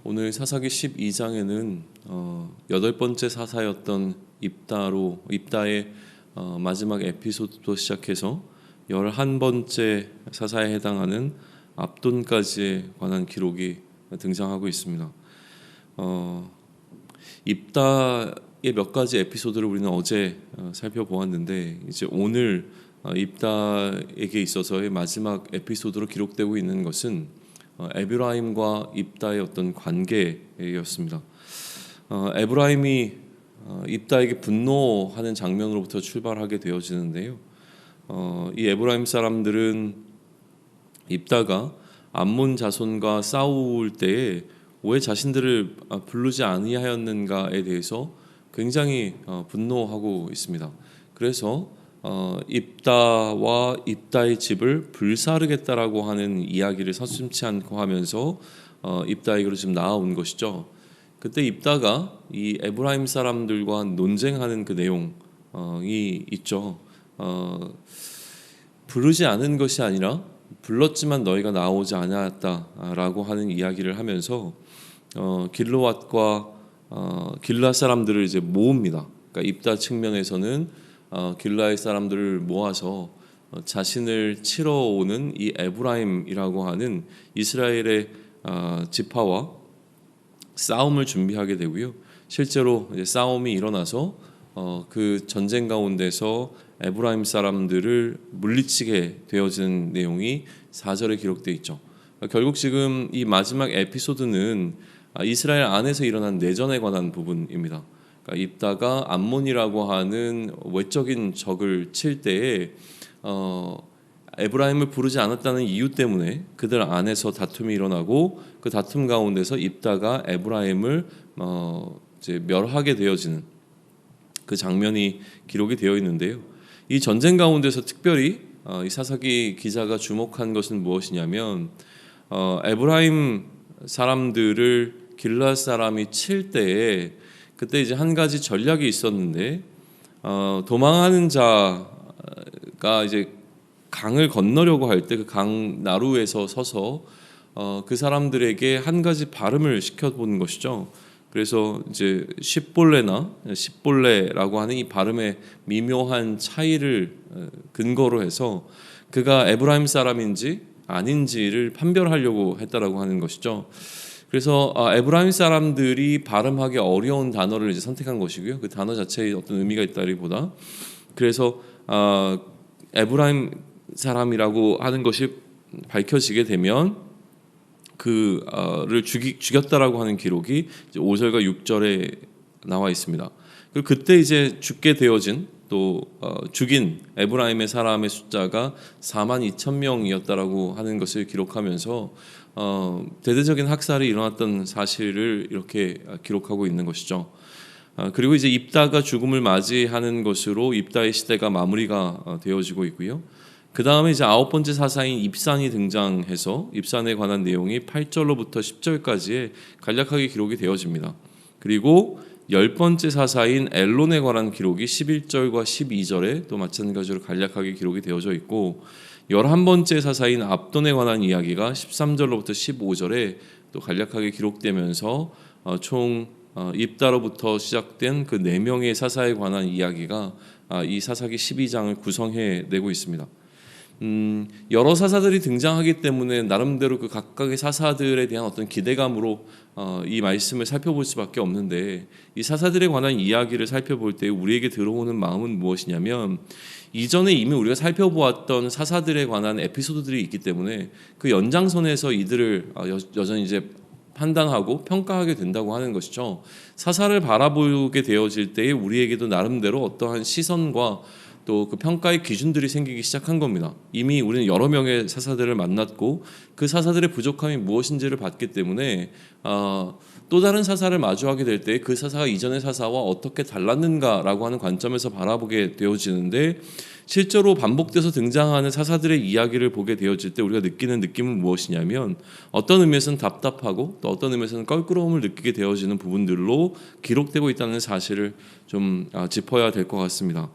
오늘 사사기 12장에는 여덟 번째 사사였던 입다의 마지막 에피소드부터 시작해서 11번째 사사에 해당하는 압돈까지에 관한 기록이 등장하고 있습니다. 입다의 몇 가지 에피소드를 우리는 어제 살펴보았는데, 이제 오늘 입다에게 있어서의 마지막 에피소드로 기록되고 있는 것은 에브라임과 입다의 어떤 관계였습니다. 에브라임이 입다에게 분노하는 장면으로부터 출발하게 되어지는데요. 이 에브라임 사람들은 입다가 암몬 자손과 싸울 때에 왜 자신들을 부르지 아니하였는가에 대해서 굉장히 분노하고 있습니다. 그래서 입다와 입다의 집을 불사르겠다라고 하는 이야기를 서슴지 않고 하면서 입다에게로 지금 나아온 것이죠. 그때 입다가 이 에브라임 사람들과 논쟁하는 그 내용이 있죠. 부르지 않은 것이 아니라 불렀지만 너희가 나오지 않았다라고 하는 이야기를 하면서 길르앗과 길르앗 사람들을 이제 모읍니다. 그러니까 입다 측면에서는 길르앗 사람들을 모아서 자신을 치러 오는 이 에브라임이라고 하는 이스라엘의 지파와 싸움을 준비하게 되고요. 실제로 이제 싸움이 일어나서 그 전쟁 가운데서 에브라임 사람들을 물리치게 되어지는 내용이 4절에 기록되어 있죠. 결국 지금 이 마지막 에피소드는 이스라엘 안에서 일어난 내전에 관한 부분입니다. 그러니까 입다가 암몬이라고 하는 외적인 적을 칠 때에 에브라임을 부르지 않았다는 이유 때문에 그들 안에서 다툼이 일어나고, 그 다툼 가운데서 입다가 에브라임을 이제 멸하게 되어지는 그 장면이 기록이 되어 있는데요. 이 전쟁 가운데서 특별히 이 사사기 기자가 주목한 것은 무엇이냐면, 에브라임 사람들을 길르앗 사람이 칠 때에 그때 이제 한 가지 전략이 있었는데, 도망하는 자가 이제 강을 건너려고 할 때 그 강 나루에서 서서 그 사람들에게 한 가지 발음을 시켜보는 것이죠. 그래서 이제 십볼레라고 하는 이 발음의 미묘한 차이를 근거로 해서 그가 에브라임 사람인지 아닌지를 판별하려고 했다라고 하는 것이죠. 그래서 에브라임 사람들이 발음하기 어려운 단어를 이제 선택한 것이고요. 그 단어 자체에 어떤 의미가 있다기보다, 그래서 에브라임 사람이라고 하는 것이 밝혀지게 되면 그를 죽였다라고 하는 기록이 이제 5절과 6절에 나와 있습니다. 그리고 그때 이제 죽게 되어진 또 죽인 에브라임의 사람의 숫자가 42,000명이었다라고 하는 것을 기록하면서 대대적인 학살이 일어났던 사실을 이렇게 기록하고 있는 것이죠. 그리고 이제 입다가 죽음을 맞이하는 것으로 입다의 시대가 마무리가 되어지고 있고요. 그 다음에 이제 9번째 사사인 입산이 등장해서 입산에 관한 내용이 8절로부터 10절까지의 간략하게 기록이 되어집니다. 그리고 10번째 사사인 엘론에 관한 기록이 11절과 12절에 또 마찬가지로 간략하게 기록이 되어져 있고, 11번째 사사인 압돈에 관한 이야기가 13절로부터 15절에 또 간략하게 기록되면서 총 입다로부터 시작된 그 4명의 사사에 관한 이야기가 이 사사기 12장을 구성해내고 있습니다. 여러 사사들이 등장하기 때문에 나름대로 그 각각의 사사들에 대한 어떤 기대감으로 이 말씀을 살펴볼 수밖에 없는데, 이 사사들에 관한 이야기를 살펴볼 때 우리에게 들어오는 마음은 무엇이냐면, 이전에 이미 우리가 살펴보았던 사사들에 관한 에피소드들이 있기 때문에 그 연장선에서 이들을 여전히 이제 판단하고 평가하게 된다고 하는 것이죠. 사사를 바라보게 되어질 때에 우리에게도 나름대로 어떠한 시선과 또 그 평가의 기준들이 생기기 시작한 겁니다. 이미 우리는 여러 명의 사사들을 만났고 그 사사들의 부족함이 무엇인지를 봤기 때문에 또 다른 사사를 마주하게 될 때 그 사사가 이전의 사사와 어떻게 달랐는가라고 하는 관점에서 바라보게 되어지는데, 실제로 반복돼서 등장하는 사사들의 이야기를 보게 되어질 때 우리가 느끼는 느낌은 무엇이냐면, 어떤 의미에서는 답답하고 또 어떤 의미에서는 껄끄러움을 느끼게 되어지는 부분들로 기록되고 있다는 사실을 좀 짚어야 될 것 같습니다.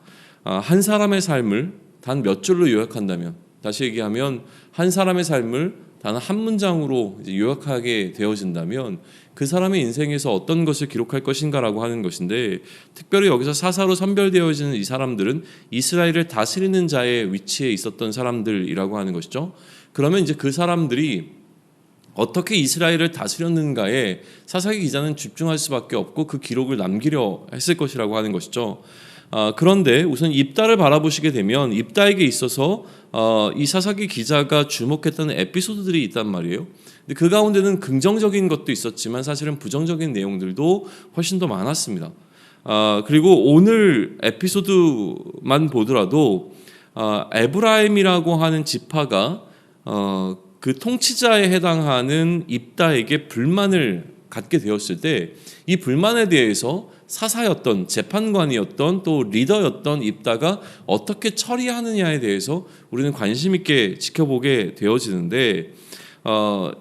한 사람의 삶을 단 몇 줄로 요약한다면, 다시 얘기하면 한 사람의 삶을 단 한 문장으로 이제 요약하게 되어진다면 그 사람의 인생에서 어떤 것을 기록할 것인가라고 하는 것인데, 특별히 여기서 사사로 선별되어지는 이 사람들은 이스라엘을 다스리는 자의 위치에 있었던 사람들이라고 하는 것이죠. 그러면 이제 그 사람들이 어떻게 이스라엘을 다스렸는가에 사사기 기자는 집중할 수밖에 없고 그 기록을 남기려 했을 것이라고 하는 것이죠. 그런데 우선 입다를 바라보시게 되면 입다에게 있어서 이 사사기 기자가 주목했던 에피소드들이 있단 말이에요. 근데 그 가운데는 긍정적인 것도 있었지만 사실은 부정적인 내용들도 훨씬 더 많았습니다. 그리고 오늘 에피소드만 보더라도 에브라임이라고 하는 지파가 그 통치자에 해당하는 입다에게 불만을 갖게 되었을 때 이 불만에 대해서 사사였던 재판관이었던 또 리더였던 입다가 어떻게 처리하느냐에 대해서 우리는 관심 있게 지켜보게 되어지는데,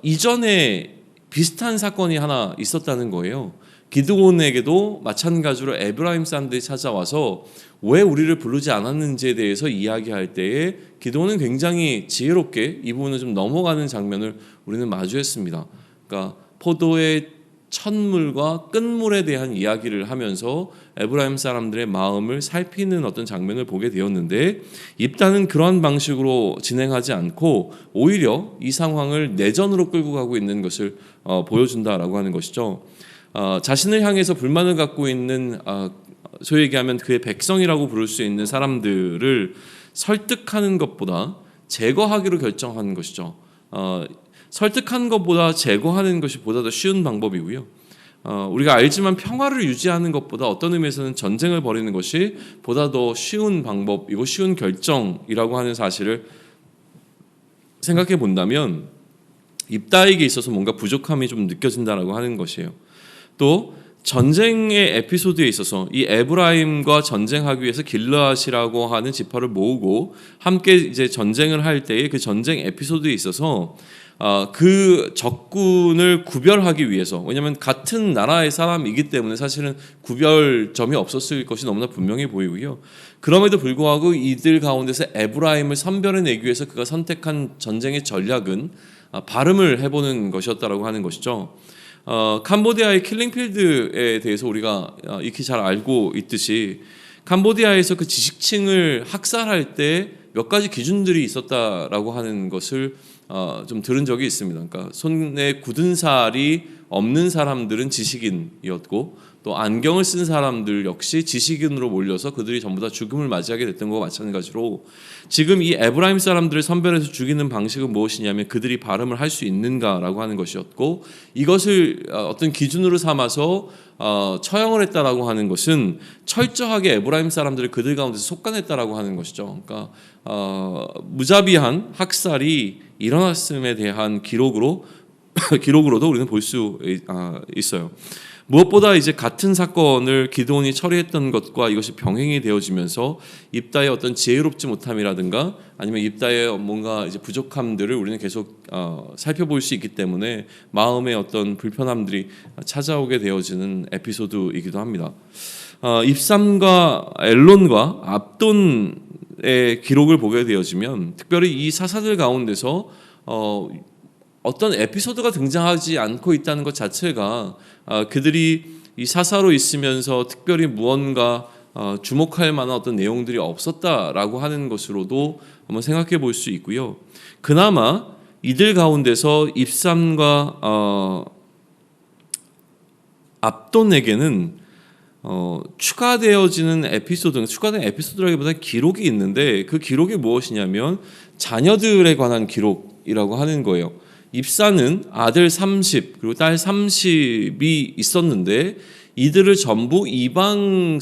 이전에 비슷한 사건이 하나 있었다는 거예요. 기드온에게도 마찬가지로 에브라임 사람들이 찾아와서 왜 우리를 부르지 않았는지에 대해서 이야기할 때에 기드온은 굉장히 지혜롭게 이 부분을 좀 넘어가는 장면을 우리는 마주했습니다. 그러니까 포도의 첫물과 끝물에 대한 이야기를 하면서 에브라임 사람들의 마음을 살피는 어떤 장면을 보게 되었는데, 입다는 그런 방식으로 진행하지 않고 오히려 이 상황을 내전으로 끌고 가고 있는 것을 보여준다라고 하는 것이죠. 자신을 향해서 불만을 갖고 있는 소위 얘기하면 그의 백성이라고 부를 수 있는 사람들을 설득하는 것보다 제거하기로 결정하는 것이죠. 설득하는 것보다 제거하는 것이 보다 더 쉬운 방법이고요. 우리가 알지만 평화를 유지하는 것보다 어떤 의미에서는 전쟁을 벌이는 것이 보다 더 쉬운 방법이고 쉬운 결정이라고 하는 사실을 생각해 본다면 입다에게 있어서 뭔가 부족함이 좀 느껴진다라고 하는 것이에요. 또 전쟁의 에피소드에 있어서 이 에브라임과 전쟁하기 위해서 길르앗이라고 하는 지파를 모으고 함께 이제 전쟁을 할 때의 그 전쟁 에피소드에 있어서 그 적군을 구별하기 위해서, 왜냐하면 같은 나라의 사람이기 때문에 사실은 구별점이 없었을 것이 너무나 분명해 보이고요. 그럼에도 불구하고 이들 가운데서 에브라임을 선별해내기 위해서 그가 선택한 전쟁의 전략은 발음을 해보는 것이었다라고 하는 것이죠. 캄보디아의 킬링필드에 대해서 우리가 익히 잘 알고 있듯이 캄보디아에서 그 지식층을 학살할 때 몇 가지 기준들이 있었다라고 하는 것을 좀 들은 적이 있습니다. 그러니까 손에 굳은 살이 없는 사람들은 지식인이었고 또 안경을 쓴 사람들 역시 지식인으로 몰려서 그들이 전부 다 죽음을 맞이하게 됐던 것과 마찬가지로 지금 이 에브라임 사람들을 선별해서 죽이는 방식은 무엇이냐면 그들이 발음을 할 수 있는가라고 하는 것이었고, 이것을 어떤 기준으로 삼아서 처형을 했다라고 하는 것은 철저하게 에브라임 사람들을 그들 가운데서 속간했다라고 하는 것이죠. 그러니까 무자비한 학살이 일어났음에 대한 기록으로도 우리는 볼 수 있어요. 무엇보다 이제 같은 사건을 기드온이 처리했던 것과 이것이 병행이 되어지면서 입다의 어떤 지혜롭지 못함이라든가 아니면 입다의 뭔가 이제 부족함들을 우리는 계속 살펴볼 수 있기 때문에 마음의 어떤 불편함들이 찾아오게 되어지는 에피소드이기도 합니다. 입삼과 엘론과 압돈의 기록을 보게 되어지면 특별히 이 사사들 가운데서 어떤 에피소드가 등장하지 않고 있다는 것 자체가 그들이 이 사사로 있으면서 특별히 무언가 주목할 만한 어떤 내용들이 없었다라고 하는 것으로도 한번 생각해 볼 수 있고요. 그나마 이들 가운데서 입삼과 압돈에게는 추가된 에피소드라기보다는 기록이 있는데 그 기록이 무엇이냐면 자녀들에 관한 기록이라고 하는 거예요. 입사는 아들 30 그리고 딸 30이 있었는데 이들을 전부 이방의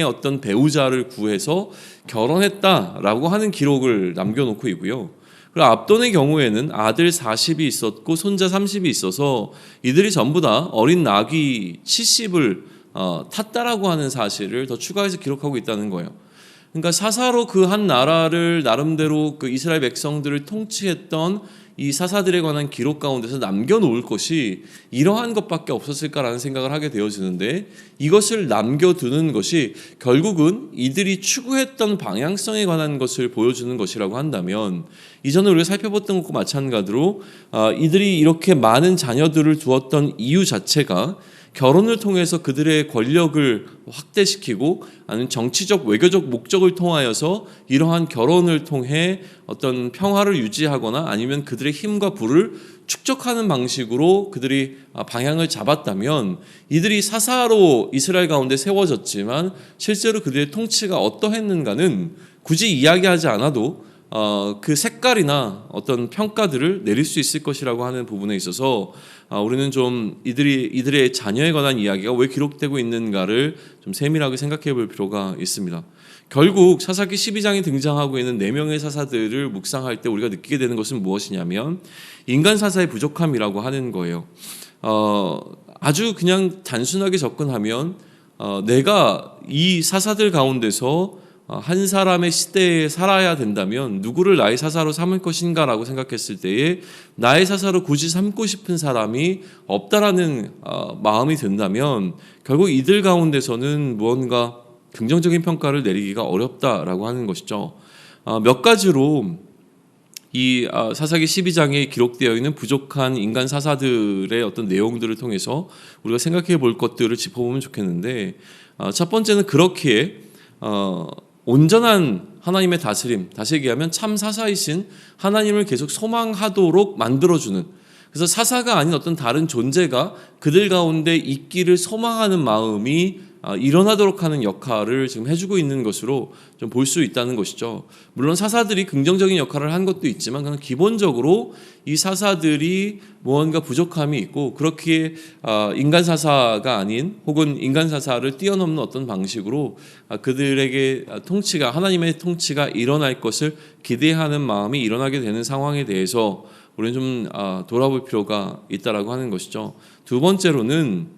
어떤 배우자를 구해서 결혼했다라고 하는 기록을 남겨놓고 있고요. 그리고 압돈의 경우에는 아들 40이 있었고 손자 30이 있어서 이들이 전부 다 어린 나귀 70을 탔다라고 하는 사실을 더 추가해서 기록하고 있다는 거예요. 그러니까 사사로 그 한 나라를 나름대로 그 이스라엘 백성들을 통치했던 이 사사들에 관한 기록 가운데서 남겨놓을 것이 이러한 것밖에 없었을까라는 생각을 하게 되어지는데, 이것을 남겨두는 것이 결국은 이들이 추구했던 방향성에 관한 것을 보여주는 것이라고 한다면, 이전에 우리가 살펴봤던 것과 마찬가지로 이들이 이렇게 많은 자녀들을 두었던 이유 자체가 결혼을 통해서 그들의 권력을 확대시키고 아니면 정치적 외교적 목적을 통하여서 이러한 결혼을 통해 어떤 평화를 유지하거나 아니면 그들의 힘과 부를 축적하는 방식으로 그들이 방향을 잡았다면, 이들이 사사로 이스라엘 가운데 세워졌지만 실제로 그들의 통치가 어떠했는가는 굳이 이야기하지 않아도 그 색깔이나 어떤 평가들을 내릴 수 있을 것이라고 하는 부분에 있어서 우리는 좀 이들의 자녀에 관한 이야기가 왜 기록되고 있는가를 좀 세밀하게 생각해 볼 필요가 있습니다. 결국 사사기 12장에 등장하고 있는 4명의 사사들을 묵상할 때 우리가 느끼게 되는 것은 무엇이냐면 인간 사사의 부족함이라고 하는 거예요. 아주 그냥 단순하게 접근하면 내가 이 사사들 가운데서 한 사람의 시대에 살아야 된다면 누구를 나의 사사로 삼을 것인가라고 생각했을 때에 나의 사사로 굳이 삼고 싶은 사람이 없다라는 마음이 든다면 결국 이들 가운데서는 무언가 긍정적인 평가를 내리기가 어렵다라고 하는 것이죠. 몇 가지로 이 사사기 12장에 기록되어 있는 부족한 인간 사사들의 어떤 내용들을 통해서 우리가 생각해 볼 것들을 짚어보면 좋겠는데, 첫 번째는 그렇기에 온전한 하나님의 다스림, 다시 얘기하면 참 사사이신 하나님을 계속 소망하도록 만들어주는, 그래서 사사가 아닌 어떤 다른 존재가 그들 가운데 있기를 소망하는 마음이 일어나도록 하는 역할을 지금 해주고 있는 것으로 좀 볼 수 있다는 것이죠. 물론 사사들이 긍정적인 역할을 한 것도 있지만 그냥 기본적으로 이 사사들이 무언가 부족함이 있고, 그렇기에 인간 사사가 아닌 혹은 인간 사사를 뛰어넘는 어떤 방식으로 그들에게 통치가, 하나님의 통치가 일어날 것을 기대하는 마음이 일어나게 되는 상황에 대해서 우리는 좀 돌아볼 필요가 있다라고 하는 것이죠. 두 번째로는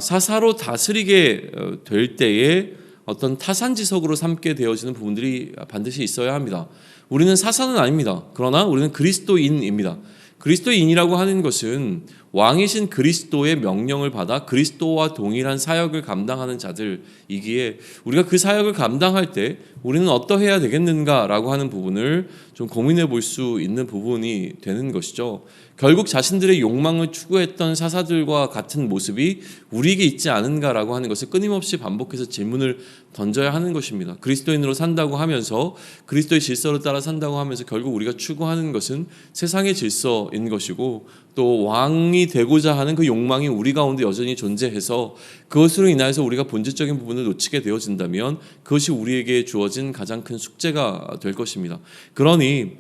사사로 다스리게 될 때에 어떤 타산지석으로 삼게 되어지는 부분들이 반드시 있어야 합니다. 우리는 사사는 아닙니다. 그러나 우리는 그리스도인입니다. 그리스도인이라고 하는 것은 왕이신 그리스도의 명령을 받아 그리스도와 동일한 사역을 감당하는 자들이기에, 우리가 그 사역을 감당할 때 우리는 어떠해야 되겠는가라고 하는 부분을 좀 고민해 볼 수 있는 부분이 되는 것이죠. 결국 자신들의 욕망을 추구했던 사사들과 같은 모습이 우리에게 있지 않은가라고 하는 것을 끊임없이 반복해서 질문을 던져야 하는 것입니다. 그리스도인으로 산다고 하면서, 그리스도의 질서를 따라 산다고 하면서 결국 우리가 추구하는 것은 세상의 질서인 것이고, 또 왕이 되고자 하는 그 욕망이 우리 가운데 여전히 존재해서 그것으로 인하여서 우리가 본질적인 부분을 놓치게 되어진다면 그것이 우리에게 주어진 가장 큰 숙제가 될 것입니다. 그러니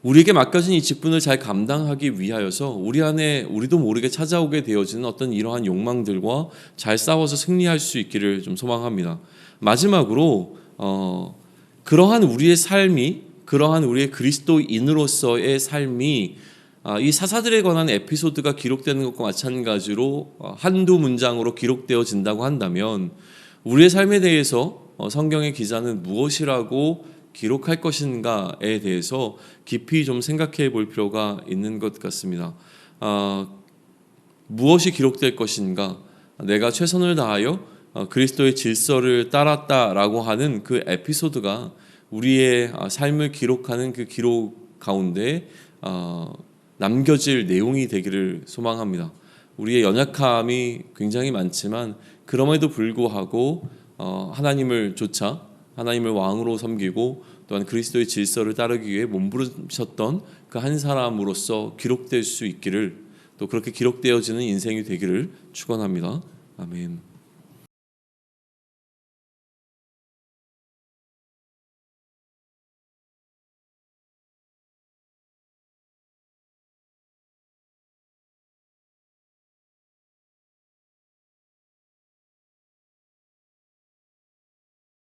우리에게 맡겨진 이 직분을 잘 감당하기 위하여서 우리 안에 우리도 모르게 찾아오게 되어지는 어떤 이러한 욕망들과 잘 싸워서 승리할 수 있기를 좀 소망합니다. 마지막으로 그러한 우리의 삶이, 그러한 우리의 그리스도인으로서의 삶이 이 사사들에 관한 에피소드가 기록되는 것과 마찬가지로 한두 문장으로 기록되어진다고 한다면 우리의 삶에 대해서 성경의 기자는 무엇이라고 기록할 것인가에 대해서 깊이 좀 생각해 볼 필요가 있는 것 같습니다. 무엇이 기록될 것인가? 내가 최선을 다하여 그리스도의 질서를 따랐다라고 하는 그 에피소드가 우리의 삶을 기록하는 그 기록 가운데 남겨질 내용이 되기를 소망합니다. 우리의 연약함이 굉장히 많지만 그럼에도 불구하고 하나님을 쫓아 하나님을 왕으로 섬기고 또한 그리스도의 질서를 따르기 위해 몸부림쳤던 그 한 사람으로서 기록될 수 있기를, 또 그렇게 기록되어지는 인생이 되기를 축원합니다. 아멘.